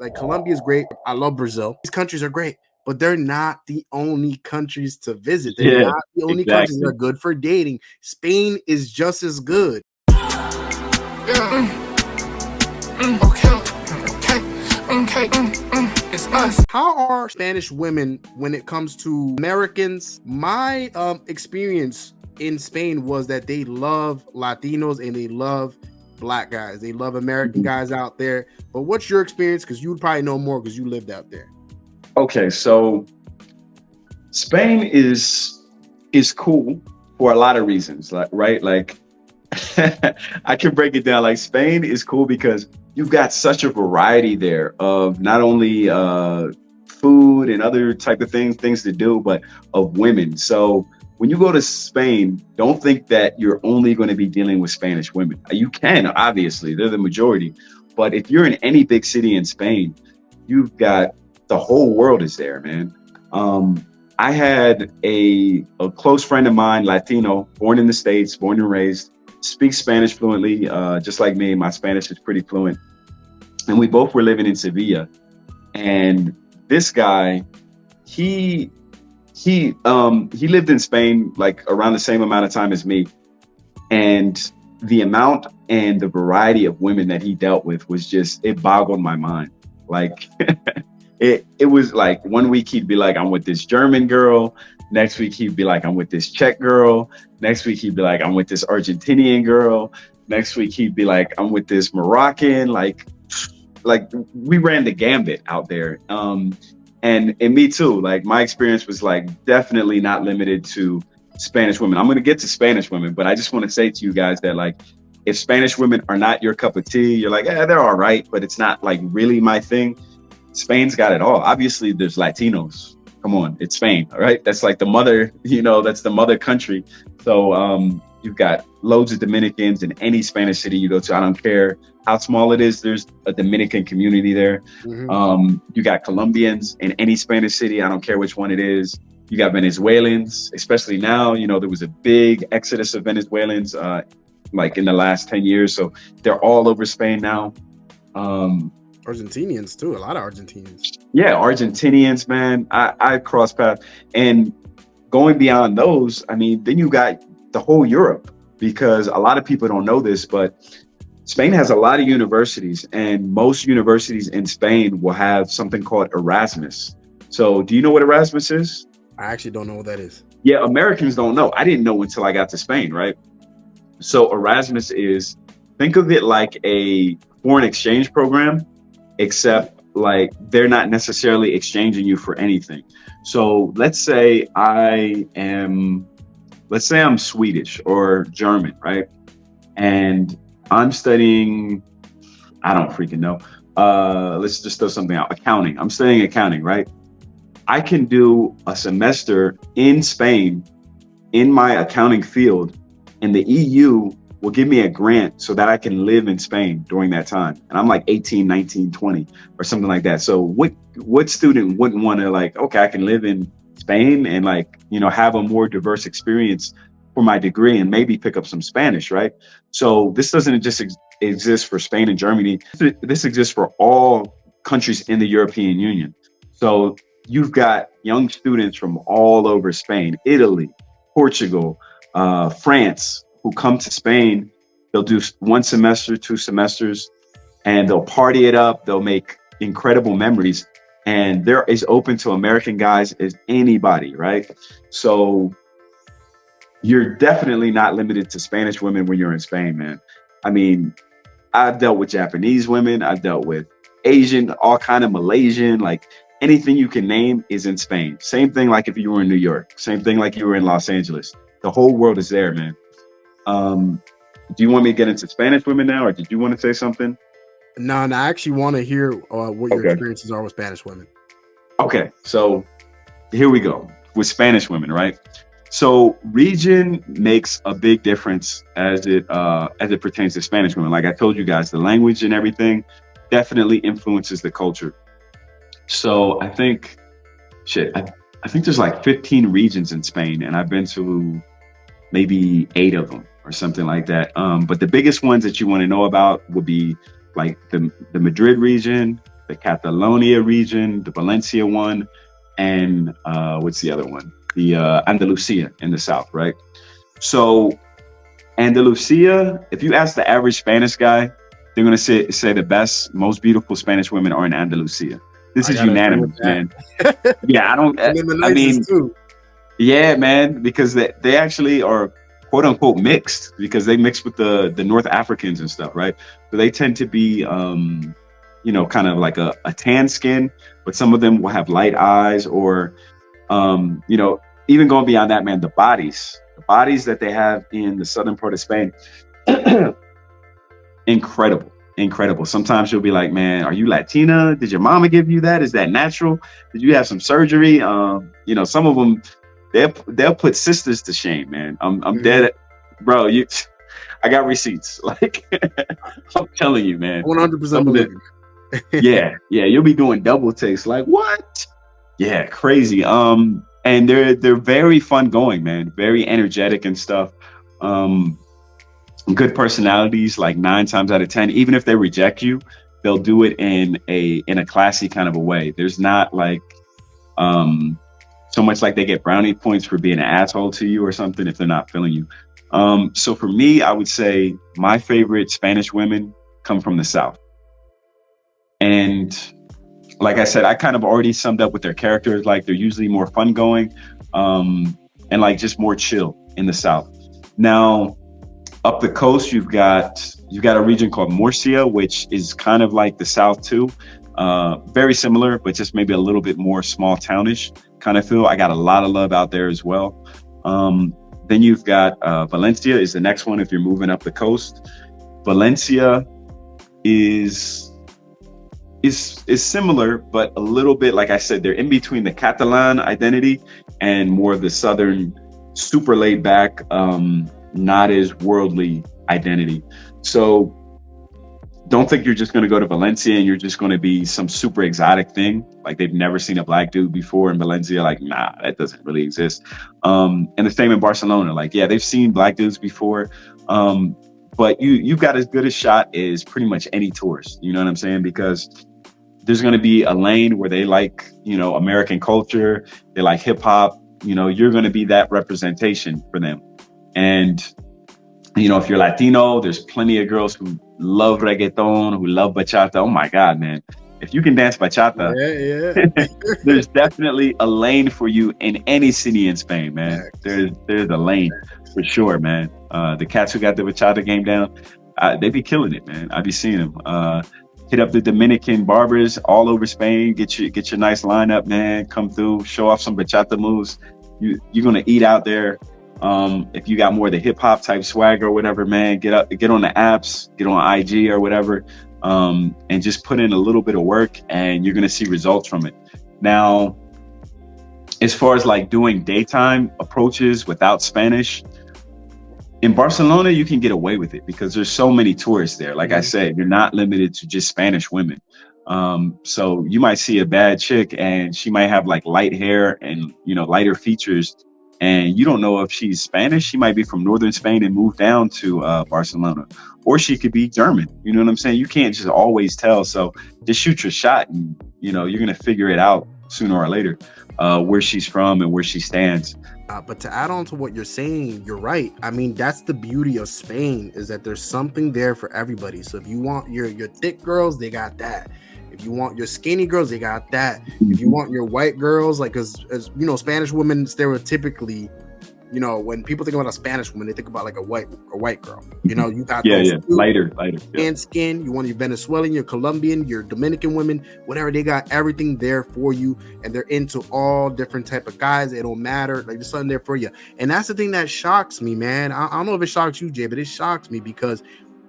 Like Colombia is great. I love Brazil. These countries are great, but they're not the only countries to visit. They're Yeah, not the only countries that exactly. are good for dating. Spain is just as good. It's us. How are Spanish women when it comes to Americans? My experience in Spain was that they love Latinos and they love black guys. They love American Mhm. guys out there. But what's your experience? Because you would probably know more because you lived out there. Okay, so Spain is cool for a lot of reasons, like right? Like I can break it down. Like Spain is cool because you've got such a variety there of not only food and other type of things to do, but of women. So when you go to Spain, don't think that you're only going to be dealing with Spanish women. You can, obviously, they're the majority. But if you're in any big city in Spain, you've got the whole world is there, man. I had a close friend of mine, Latino, born in the States, born and raised, speaks Spanish fluently, just like me. My Spanish is pretty fluent. And we both were living in Sevilla. And this guy, he he lived in Spain like around the same amount of time as me. And the amount and the variety of women that he dealt with was just, it boggled my mind. Like it was like one week he'd be like, I'm with this German girl. Next week he'd be like, I'm with this Czech girl. Next week he'd be like, I'm with this Argentinian girl. Next week he'd be like, I'm with this Moroccan. Like we ran the gambit out there. And me too. Like my experience was like definitely not limited to Spanish women. I'm going to get to Spanish women, but I just want to say to you guys that like, if Spanish women are not your cup of tea, you're like, yeah, they're all right, but it's not like really my thing. Spain's got it all. Obviously, there's Latinos. Come on, it's Spain, all right? That's like the mother, that's the mother country. So you've got loads of Dominicans in any Spanish city you go to. I don't care how small it is. There's a Dominican community there. Mhm. You got Colombians in any Spanish city. I don't care which one it is. You got Venezuelans, especially now. There was a big exodus of Venezuelans like in the last 10 years. So they're all over Spain now. Argentinians too. A lot of Argentinians. Yeah, Argentinians, man. I cross paths. And going beyond those, I mean, then you got the whole Europe, because a lot of people don't know this, but Spain has a lot of universities, and most universities in Spain will have something called Erasmus. So do you know what Erasmus is? I actually don't know what that is. Yeah, Americans don't know. I didn't know until I got to Spain, right? So Erasmus is, think of it like a foreign exchange program, except like they're not necessarily exchanging you for anything. So let's say I'm Swedish or German, right? And I'm studying, I don't freaking know. Let's just throw something out. Accounting. I'm studying accounting, right? I can do a semester in Spain in my accounting field, and the EU will give me a grant so that I can live in Spain during that time. And I'm like 18, 19, 20 or something like that. So what student wouldn't want to like, okay, I can live in Spain and like, have a more diverse experience for my degree and maybe pick up some Spanish, right? So this doesn't just exist for Spain and Germany. This exists for all countries in the European Union. So you've got young students from all over Spain, Italy, Portugal, France, who come to Spain. They'll do 1 semester, 2 semesters, and they'll party it up. They'll make incredible memories. And they're as open to American guys as anybody, right? So you're definitely not limited to Spanish women when you're in Spain, man. I mean, I've dealt with Japanese women. I've dealt with Asian, all kind of Malaysian, like anything you can name is in Spain. Same thing like if you were in New York. Same thing like you were in Los Angeles. The whole world is there, man. Do you want me to get into Spanish women now, or did you want to say something? No, I actually want to hear what your Okay. experiences are with Spanish women. Okay, so here we go with Spanish women, right? So region makes a big difference as it pertains to Spanish women. Like I told you guys, the language and everything definitely influences the culture. So I think there's like 15 regions in Spain, and I've been to maybe 8 of them or something like that. But the biggest ones that you want to know about would be like the Madrid region, the Catalonia region, the Valencia one, and what's the other one? The Andalusia in the south, right? So Andalusia, if you ask the average Spanish guy, they're gonna say the best, most beautiful Spanish women are in Andalusia. This I is gotta agree with unanimous, man. that. Yeah, I don't. And then the I mean, nicest too. yeah, man, because they actually are quote unquote mixed because they mix with the North Africans and stuff, right? So they tend to be, kind of like a tan skin, but some of them will have light eyes or, even going beyond that, man, the bodies that they have in the southern part of Spain, incredible, incredible. Sometimes you'll be like, man, are you Latina? Did your mama give you that? Is that natural? Did you have some surgery? Some of them, they'll put sisters to shame, man. I'm dead, bro. I got receipts. Like I'm telling you, man. 100% believe you. Yeah, you'll be doing double takes. Like what? Yeah, crazy. And they're very fun going, man. Very energetic and stuff. Good personalities. Like 9 times out of 10, even if they reject you, they'll do it in a classy kind of a way. There's not like so much like they get brownie points for being an asshole to you or something if they're not feeling you. So for me, I would say my favorite Spanish women come from the South. And like I said, I kind of already summed up with their characters. Like they're usually more fun going, and like just more chill in the South. Now, up the coast, you've got a region called Murcia, which is kind of like the South too. Very similar, but just maybe a little bit more small townish kind of feel. I got a lot of love out there as well. Then you've got Valencia is the next one if you're moving up the coast. Valencia is similar, but a little bit, like I said, they're in between the Catalan identity and more of the Southern, super laid back, not as worldly identity. So don't think you're just going to go to Valencia and you're just going to be some super exotic thing. Like they've never seen a black dude before in Valencia. Like, nah, that doesn't really exist. And the same in Barcelona. Like, yeah, they've seen black dudes before. But you've got as good a shot as pretty much any tourist. You know what I'm saying? Because there's going to be a lane where they like, American culture. They like hip hop. You're going to be that representation for them. And, if you're Latino, there's plenty of girls who love reggaeton, who love bachata. Oh my God, man. If you can dance bachata, there's definitely a lane for you in any city in Spain, man. There's a lane for sure, man. The cats who got the bachata game down, they be killing it, man. I be seeing them. Hit up the Dominican barbers all over Spain. Get your nice lineup, man. Come through, show off some bachata moves. You're gonna eat out there. If you got more of the hip hop type swag or whatever, man, get on the apps, get on IG or whatever, and just put in a little bit of work, and you're gonna see results from it. Now, as far as like doing daytime approaches without Spanish, in Barcelona, you can get away with it because there's so many tourists there. Like I said, you're not limited to just Spanish women. So you might see a bad chick and she might have like light hair and, lighter features. And you don't know if she's Spanish. She might be from northern Spain and moved down to Barcelona. Or she could be German. You know what I'm saying? You can't just always tell. So just shoot your shot and, you're going to figure it out sooner or later where she's from and where she stands. But to add on to what you're saying, you're right. I mean, that's the beauty of Spain is that there's something there for everybody. So if you want your thick girls, they got that. If you want your skinny girls, they got that. If you want your white girls, like as Spanish women stereotypically, when people think about a Spanish woman, they think about like a white girl. You got those lighter and skin. You want your Venezuelan, your Colombian, your Dominican women, whatever. They got everything there for you, and they're into all different type of guys. It don't matter. Like there's something there for you, and that's the thing that shocks me, man. I don't know if it shocks you, Jay, but it shocks me because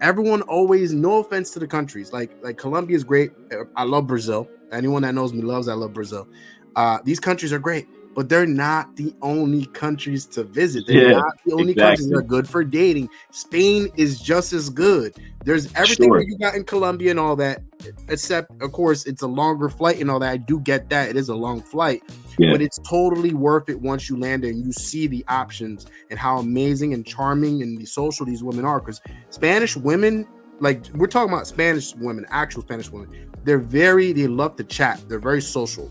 everyone always, no offense to the countries, like Colombia is great. I love Brazil. Anyone that knows me loves I love Brazil. These countries are great, but they're not the only countries to visit. They're not the only countries that are good for dating. Spain is just as good. There's everything that you got in Colombia and all that, except, of course, it's a longer flight and all that. I do get that. It is a long flight, but it's totally worth it once you land there and you see the options and how amazing and charming and social these women are. Because Spanish women, like we're talking about Spanish women, actual Spanish women, they love to chat. They're very social.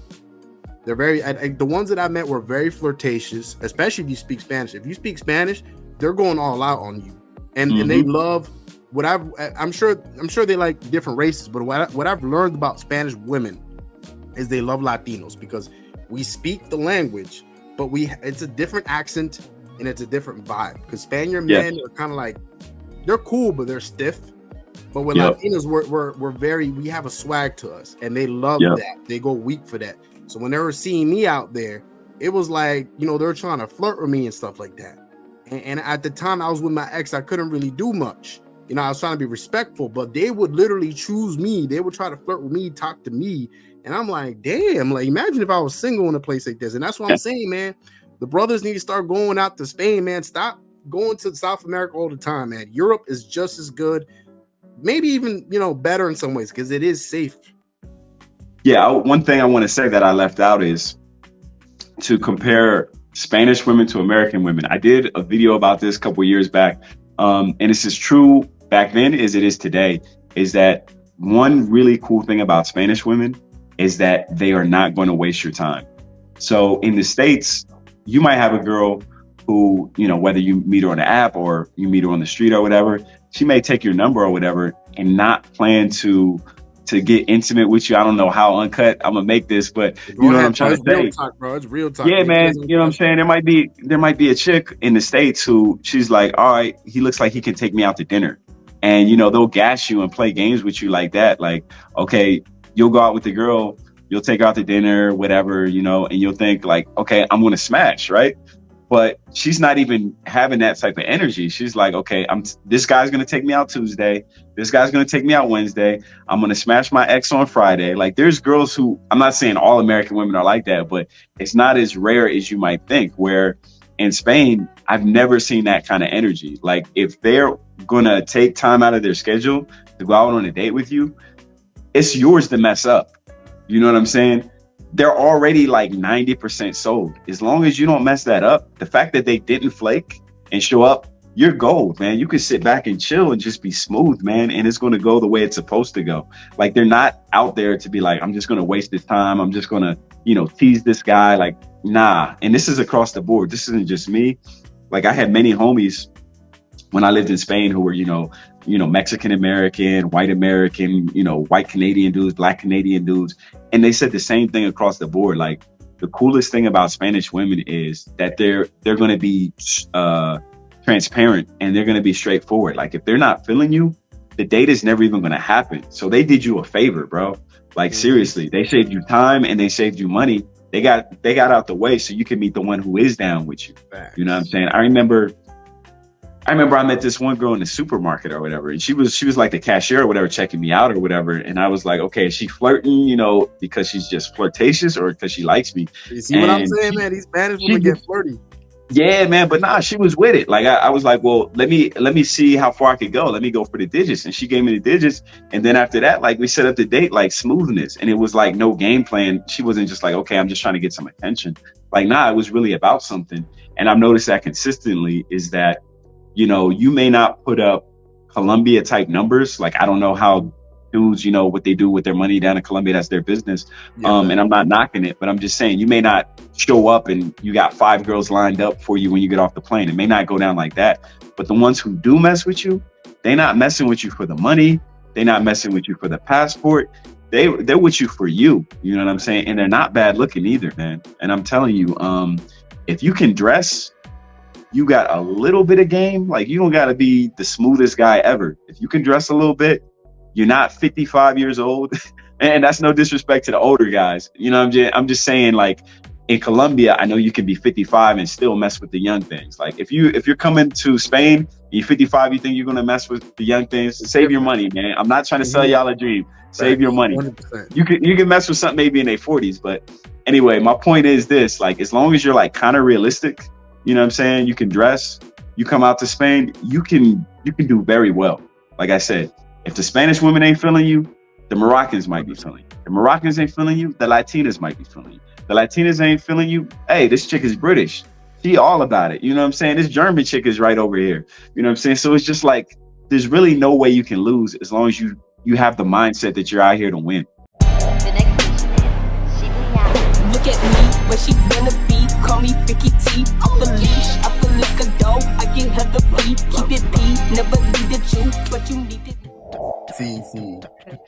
They're very, the ones that I met were very flirtatious, especially if you speak Spanish. If you speak Spanish, they're going all out on you, and they love what I'm sure they like different races, but what I've learned about Spanish women is they love Latinos because we speak the language, but it's a different accent and it's a different vibe. Because Spaniard men are kind of like, they're cool, but they're stiff. But with Latinos, we have a swag to us, and they love that. They go weak for that. So when they were seeing me out there, it was like, they were trying to flirt with me and stuff like that. And at the time I was with my ex, I couldn't really do much. I was trying to be respectful, but they would literally choose me. They would try to flirt with me, talk to me. And I'm like, damn, like, imagine if I was single in a place like this. And that's what I'm saying, man. The brothers need to start going out to Spain, man. Stop going to South America all the time, man. Europe is just as good, maybe even, better in some ways because it is safe. Yeah, one thing I want to say that I left out is to compare Spanish women to American women. I did a video about this a couple of years back, and it's as true back then as it is today, is that one really cool thing about Spanish women is that they are not going to waste your time. So in the States, you might have a girl who, whether you meet her on the app or you meet her on the street or whatever, she may take your number or whatever and not plan to get intimate with you. I don't know how uncut I'm gonna make this, but you know what I'm trying to say. Real talk, bro. It's real talk. Yeah, man. You know what I'm saying? There might be a chick in the States who she's like, all right, he looks like he can take me out to dinner. And, they'll gas you and play games with you like that. Like, okay, you'll go out with the girl, you'll take her out to dinner, whatever, and you'll think like, okay, I'm going to smash, right? But she's not even having that type of energy. She's like, okay, this guy's going to take me out Tuesday. This guy's going to take me out Wednesday. I'm going to smash my ex on Friday. Like, there's girls who, I'm not saying all American women are like that, but it's not as rare as you might think, where in Spain, I've never seen that kind of energy. Like, if they're going to take time out of their schedule to go out on a date with you, it's yours to mess up. You know what I'm saying? They're already like 90% sold. As long as you don't mess that up, the fact that they didn't flake and show up, you're gold, man. You can sit back and chill and just be smooth, man. And it's going to go the way it's supposed to go. Like, they're not out there to be like, I'm just going to waste this time. I'm just going to, tease this guy. Like, nah. And this is across the board. This isn't just me. Like, I had many homies when I lived in Spain who were, Mexican American, white American, white Canadian dudes, black Canadian dudes. And they said the same thing across the board. Like, the coolest thing about Spanish women is that they're going to be transparent and they're going to be straightforward. Like, if they're not feeling you, the date is never even going to happen. So they did you a favor, bro. Like, seriously, they saved you time and they saved you money. They got out the way so you can meet the one who is down with you. You know what I'm saying? I remember I met this one girl in the supermarket or whatever, and she was like the cashier or whatever, checking me out or whatever. And I was like, okay, is she flirting, because she's just flirtatious or because she likes me? You see what I'm saying, man? These Spanish women get flirty. Yeah, man. But nah, she was with it. Like, I was like, well, let me see how far I could go. Let me go for the digits. And she gave me the digits. And then after that, like, we set up the date, like, smoothness. And it was like no game plan. She wasn't just like, okay, I'm just trying to get some attention. Like, nah, it was really about something. And I've noticed that consistently is that, you may not put up Colombia type numbers. Like, I don't know how dudes, what they do with their money down in Colombia, that's their business. Yeah, and I'm not knocking it, but I'm just saying you may not show up and you got 5 girls lined up for you when you get off the plane. It may not go down like that. But the ones who do mess with you, they're not messing with you for the money. They're not messing with you for the passport. They're with you for you. You know what I'm saying? And they're not bad looking either, man. And I'm telling you, if you can dress, you got a little bit of game. Like, you don't got to be the smoothest guy ever. If you can dress a little bit, you're not 55 years old. And that's no disrespect to the older guys. I'm just saying, like, in Colombia, I know you can be 55 and still mess with the young things. Like, if you're coming to Spain and you're 55, you think you're going to mess with the young things, save your money, man. I'm not trying to sell y'all a dream. Save your money. 100%. You can mess with something maybe in their 40s. But anyway, my point is this, like, as long as you're like kind of realistic, you know what I'm saying? You can dress, you come out to Spain, you can do very well. Like I said, if the Spanish women ain't feeling you, the Moroccans might be feeling you. The Moroccans ain't feeling you, the Latinas might be feeling you. The Latinas ain't feeling you, hey, this chick is British. She all about it. You know what I'm saying? This German chick is right over here. You know what I'm saying? So it's just like, there's really no way you can lose as long as you have the mindset that you're out here to win. when she wanna be. Call me Vicky T. Off the leash, I feel like a dog. I get hella free. Keep it P, never needed you, but you needed. Sí, sí.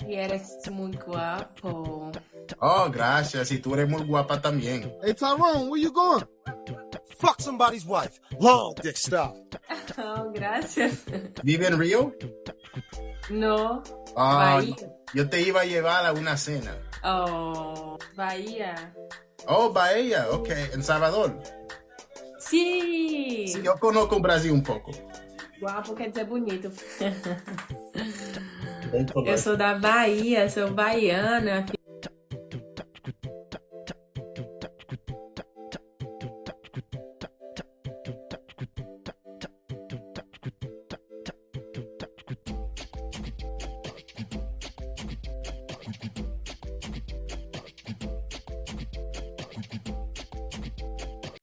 Y eres muy guapo. Oh, gracias. Y tú eres muy guapa también. Hey, Tyrone, where you going? Fuck somebody's wife. Long dick style. Oh, gracias. ¿Vive en Río? No, Ah, Bahía. yo te iba a llevar a una cena. Oh, Bahía. Oh, Bahia, ok. En Salvador. Sim! Sí, eu conozco o Brasil um pouco. Guapo quer dizer bonito. Eu sou da Bahia, sou baiana.